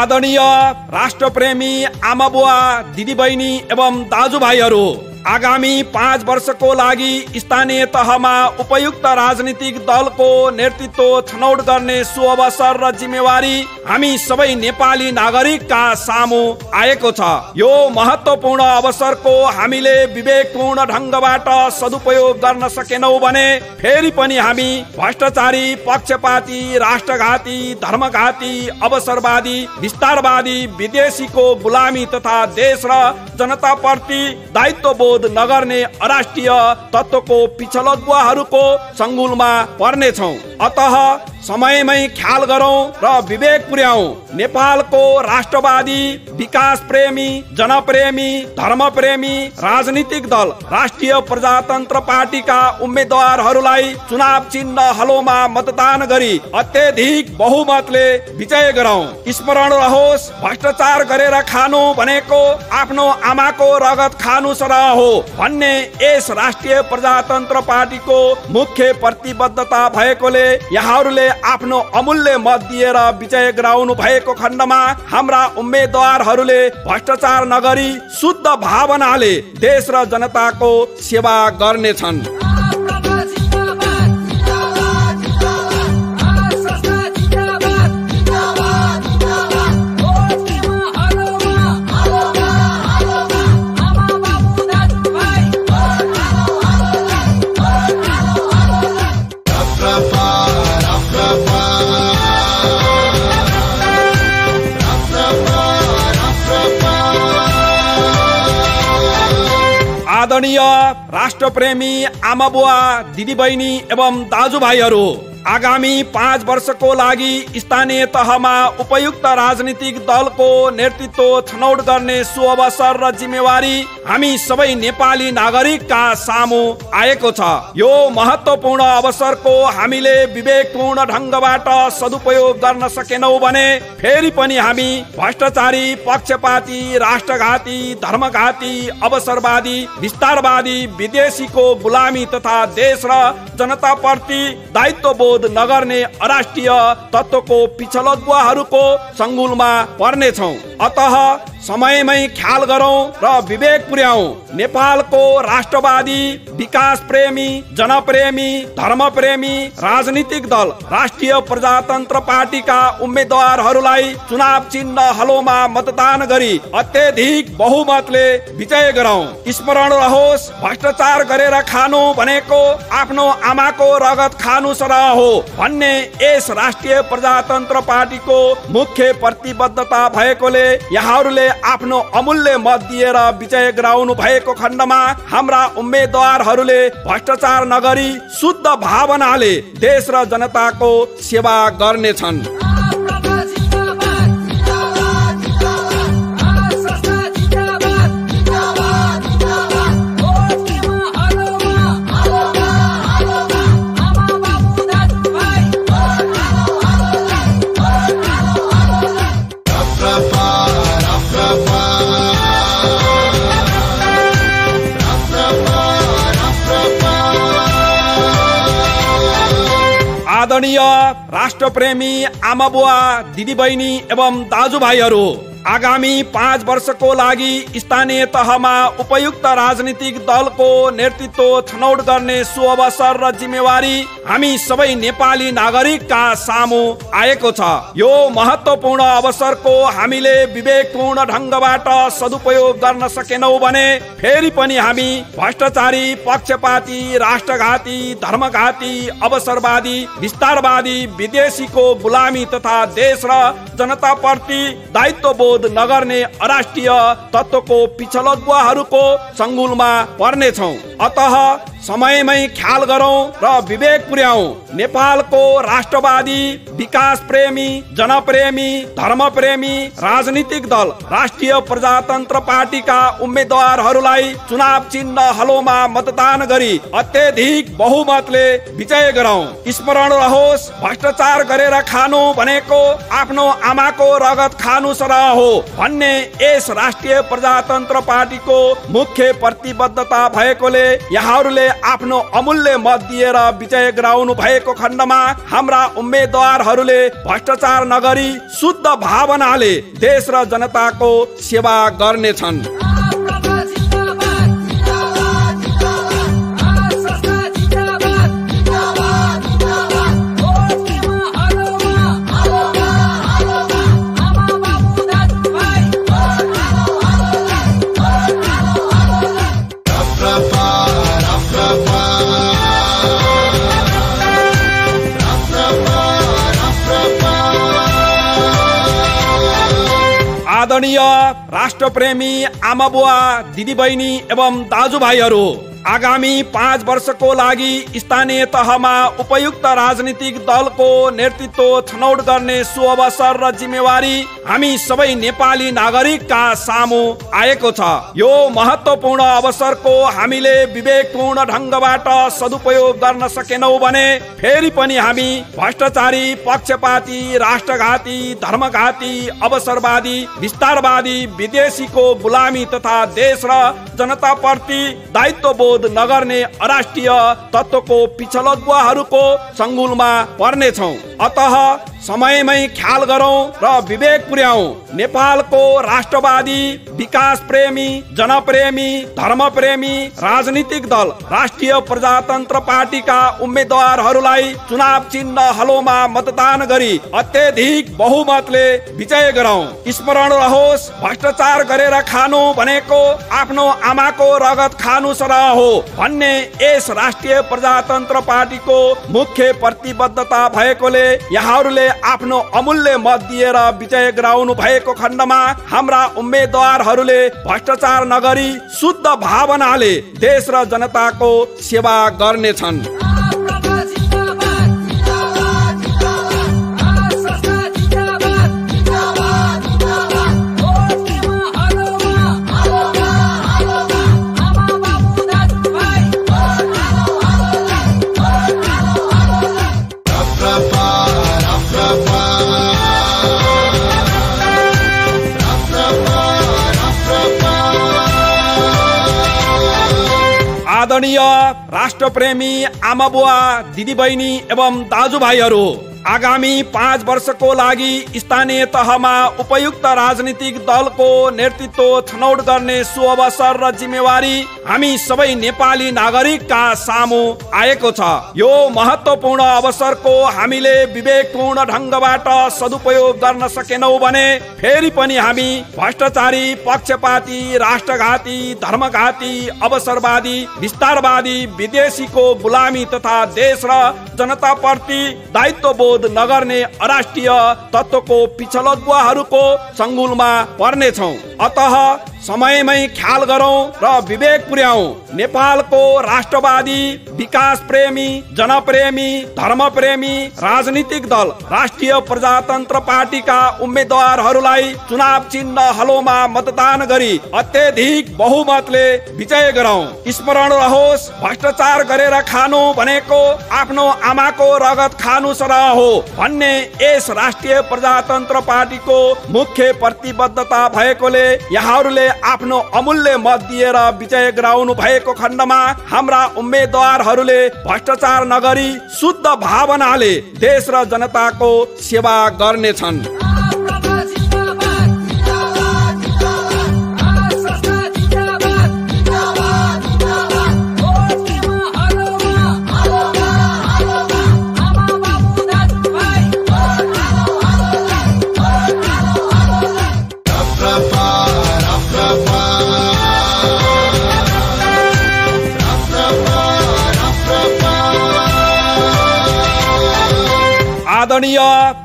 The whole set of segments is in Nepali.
आदरणीय राष्ट्रप्रेमी आमा बुवा दिदी बहिनी एवं दाजुभाइहरू, आगामी 5 वर्षको लागि स्थानीय तहमा उपयुक्त राजनीतिक दलको नेतृत्व छनौट गर्ने सुअवसर र जिम्मेवारी हामी सबै नेपाली नागरिकका सामु आएको छ। यो महत्त्वपूर्ण अवसरको हामीले विवेकपूर्ण ढङ्गबाट सदुपयोग गर्न सकेनौं भने फेरि पनि हामी भ्रष्टाचारी, पक्षपाती, राष्ट्रघाती, धर्मघाती, अवसरवादी, विस्तारवादी, विदेशीको गुलामी तथा देश र जनताप्रति दायित्वबोध नगर्ने अराष्ट्रिय तत्त्वको पिछलगुवाहरूको सङ्गुलमा पर्नेछौँ। अतः समयमै ख्याल गरौँ र विवेक पुर्याउँ। नेपालको राष्ट्रवादी, विकास प्रेमी, जनप्रेमी, धर्मप्रेमी राजनीतिक दल राष्ट्रिय प्रजातन्त्र पार्टीका उम्मेद्वारहरूलाई चुनाव चिन्ह हलोमा मतदान गरी अत्यधिक बहुमतले विजय गरौँ। स्मरण रहोस्, भ्रष्टाचार गरेर खानु भनेको आफ्नो आमाको रगत खानु सरह हो भन्ने यस राष्ट्रिय प्रजातन्त्र पार्टीको मुख्य प्रतिबद्धता भएकोले यहाँहरूले आफ्नो अमूल्य मत दिएर विजय गराउनु भएको खण्डमा हाम्रा उम्मेद्वारहरूले भ्रष्टाचार नगरी शुद्ध भावनाले देश र जनताको सेवा गर्नेछन्। आदरणीय राष्ट्रप्रेमी आमा बुवा दिदी बहिनी एवं दाजुभाइहरू, आगामी 5 वर्षको लागि स्थानीय तहमा उपयुक्त राजनीतिक दलको नेतृत्व छनौट गर्ने सुअवसर र जिम्मेवारी हामी सबै नेपाली नागरिकका सामु आएको छ। यो महत्त्वपूर्ण अवसरको हामीले विवेकपूर्ण ढङ्गबाट सदुपयोग गर्न सकेनौं भने फेरि पनि हामी भ्रष्टाचारी, पक्षपाती, राष्ट्रघाती, धर्मघाती, अवसरवादी, विस्तारवादी, विदेशीको गुलामी तथा देश र जनताप्रति दायित्वबोध नगर्ने अराष्ट्रिय तत्त्वको पिछलगुवाहरूको सङ्गुलमा पर्नेछौँ। अतः समयमै ख्याल गरौँ र विवेक पुर्याउँ। नेपालको राष्ट्रवादी, विकास प्रेमी, जनप्रेमी, धर्मप्रेमी राजनीतिक दल राष्ट्रिय प्रजातन्त्र पार्टीका उम्मेद्वारहरूलाई चुनाव चिन्ह हलोमा मतदान गरी अत्यधिक बहुमतले विजय गरौँ। स्मरण रहोस्, भ्रष्टाचार गरेर खानु भनेको आफ्नो आमाको रगत खानु सरह हो भन्ने यस राष्ट्रिय प्रजातन्त्र पार्टीको मुख्य प्रतिबद्धता भएकोले यहाँहरूले आफ्नो अमूल्य मत दिएर विजय गराउनु भएको खण्डमा हाम्रा उम्मेद्वारहरूले भ्रष्टाचार नगरी शुद्ध भावनाले देश र जनताको सेवा गर्नेछन्। आदरणीय राष्ट्रप्रेमी आमा बुवा दिदी बहिनी एवं दाजुभाइहरू, आगामी 5 वर्षको लागि स्थानीय तहमा उपयुक्त राजनीतिक दलको नेतृत्व छनौट गर्ने सुअवसर र जिम्मेवारी हामी सबै नेपाली नागरिकका सामु आएको छ। यो महत्त्वपूर्ण अवसरको हामीले विवेकपूर्ण ढङ्गबाट सदुपयोग गर्न सकेनौं भने फेरि पनि हामी भ्रष्टाचारी, पक्षपाती, राष्ट्रघाती, धर्मघाती, अवसरवादी, विस्तारवादी, विदेशीको गुलामी तथा देश र जनताप्रति दायित्वबोध नगर्ने अराष्ट्रिय तत्त्वको पिछलगुवाहरूको सङ्गुलमा पर्नेछौँ। अतः समयमै ख्याल गरौं र विवेक पुर्याउँ। नेपालको राष्ट्रवादी, विकास प्रेमी, जनप्रेमी, धर्मप्रेमी राजनीतिक दल राष्ट्रिय प्रजातन्त्र पार्टीका उम्मेद्वारहरूलाई चुनाव चिन्ह हलोमा मतदान गरी अत्यधिक बहुमतले विजय गरौं। स्मरण रहोस्, भ्रष्टाचार गरेर खानु भनेको आफ्नो आमाको रगत खानु सरह हो भन्ने यस राष्ट्रिय प्रजातन्त्र पार्टीको मुख्य प्रतिबद्धता भएकोले यहाँहरूले आफ्नो अमूल्य मत दिएर विजय गराउनु भएको खण्डमा हाम्रा उम्मेद्वारहरूले भ्रष्टाचार नगरी शुद्ध भावनाले देश र जनताको सेवा गर्नेछन्। आदरणीय राष्ट्रप्रेमी आमा बुवा, दिदी बहिनी एवं दाजुभाइहरू, आगामी 5 वर्षको लागि स्थानीय तहमा उपयुक्त राजनीतिक दलको नेतृत्व छनौट गर्ने सुअवसर र जिम्मेवारी हामी सबै नेपाली नागरिकका सामु आएको छ। यो महत्त्वपूर्ण अवसरको हामीले विवेकपूर्ण ढङ्गबाट सदुपयोग गर्न सकेनौं भने फेरि पनि हामी भ्रष्टाचारी, पक्षपाती, राष्ट्रघाती, धर्मघाती, अवसरवादी, विस्तारवादी, विदेशीको गुलामी तथा देश र जनताप्रति दायित्वबोध नगर्ने अराष्ट्रिय तत्त्वको पिछलग्वाहरूको सङ्गुलमा पर्नेछौँ। अतः समयमै ख्याल गरौं र विवेक पुर्याउँ। नेपालको राष्ट्रवादी, विकास प्रेमी, जनप्रेमी, धर्मप्रेमी राजनीतिक दल राष्ट्रिय प्रजातन्त्र पार्टीका उम्मेद्वारहरूलाई चुनाव चिन्ह हलोमा मतदान गरी अत्यधिक बहुमतले विजय गरौं। स्मरण रहोस्, भ्रष्टाचार गरेर खानु भनेको आफ्नो आमाको रगत खानु सरह हो भन्ने यस राष्ट्रिय प्रजातन्त्र पार्टीको मुख्य प्रतिबद्धता भएकोले यहाँहरूले आफ्नो अमूल्य मत दिएर विजय गराउनु भएको खण्डमा हाम्रा उम्मेद्वारहरूले भ्रष्टाचार नगरी शुद्ध भावनाले देश र जनताको सेवा गर्नेछन्। आदरणीय राष्ट्रप्रेमी आमा बुवा, दिदी बहिनी एवं दाजुभाइहरू, आगामी 5 वर्षको लागि स्थानीय तहमा उपयुक्त राजनीतिक दलको नेतृत्व छनौट गर्ने सुअवसर र जिम्मेवारी हामी सबै नेपाली नागरिकका सामु आएको छ। यो महत्त्वपूर्ण अवसरको हामीले विवेकपूर्ण ढङ्गबाट सदुपयोग गर्न सकेनौं भने फेरि पनि हामी भ्रष्टाचारी, पक्षपाती, राष्ट्रघाती, धर्मघाती, अवसरवादी, विस्तारवादी, विदेशीको गुलामी तथा देश र जनताप्रति दायित्वबोध नगर्ने अराष्ट्रिय तत्त्वको पिछलग्वाहरूको सङ्गुलमा पर्नेछौँ। अतः समयमै ख्याल गरौं र विवेक पुर्याउँ। नेपालको राष्ट्रवादी, विकास प्रेमी, जनप्रेमी, धर्मप्रेमी राजनीतिक दल राष्ट्रिय प्रजातन्त्र पार्टीका उम्मेद्वारहरूलाई चुनाव चिन्ह हलोमा मतदान गरी अत्यधिक बहुमतले विजय गरौं। स्मरण रहोस्, भ्रष्टाचार गरेर खानु भनेको आफ्नो आमाको रगत खानु सरह हो भन्ने यस राष्ट्रिय प्रजातन्त्र पार्टीको मुख्य प्रतिबद्धता भएकोले यहाँहरूले आफ्नो अमूल्य मत दिएर विजय गराउनु भएको खण्डमा हाम्रा उम्मेद्वारहरूले भ्रष्टाचार नगरी शुद्ध भावनाले देश र जनताको सेवा गर्नेछन्। आदरणीय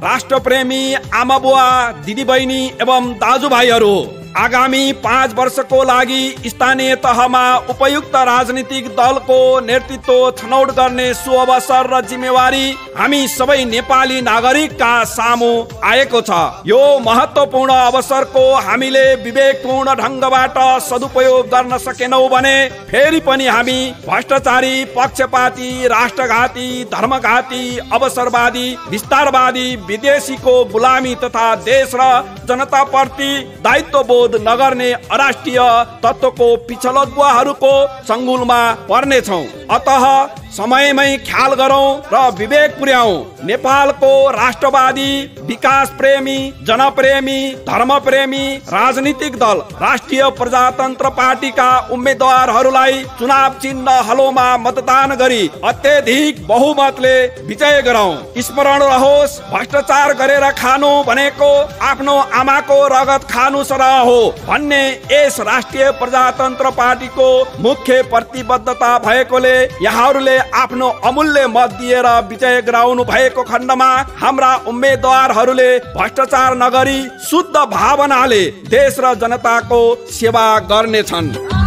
राष्ट्रप्रेमी आमा बुवा, दिदी बहिनी एवं दाजुभाइहरू, आगामी 5 वर्षको लागि स्थानीय तहमा उपयुक्त राजनीतिक दलको नेतृत्व छनौट गर्ने सुअवसर र जिम्मेवारी हामी सबै नेपाली नागरिकका सामु आएको छ। यो महत्त्वपूर्ण अवसरको हामीले विवेकपूर्ण ढंगबाट सदुपयोग गर्न सकेनौं भने फेरि पनि हामी भ्रष्टाचारी, पक्षपाती, राष्ट्रघाती, धर्मघाती, अवसरवादी, विस्तारवादी, विदेशीको गुलामी तथा देश र जनता प्रति दायित्वबोध नगर्ने अराष्ट्रिय तत्त्वको पिछलगुवाहरूको संगुलमा पर्नेछौं। अतः समयमै ख्याल गरौं र विवेक पुर्याउँ। नेपालको राष्ट्रवादी, विकास प्रेमी, जनप्रेमी, धर्मप्रेमी राजनीतिक दल राष्ट्रिय प्रजातन्त्र पार्टीका उम्मेद्वारहरूलाई चुनाव चिन्ह हलोमा मतदान गरी अत्यधिक बहुमतले विजय गरौं। स्मरण रहोस्, भ्रष्टाचार गरेर खानु भनेको आफ्नो आमाको रगत खानु सरह हो भन्ने यस राष्ट्रिय प्रजातन्त्र पार्टीको मुख्य प्रतिबद्धता भएकोले यहाँहरूले आफ्नो अमूल्य मत दिएर विजय गराउनु भएको खण्डमा हाम्रा उम्मेद्वारहरूले भ्रष्टाचार नगरी शुद्ध भावनाले देश र जनताको सेवा गर्नेछन्।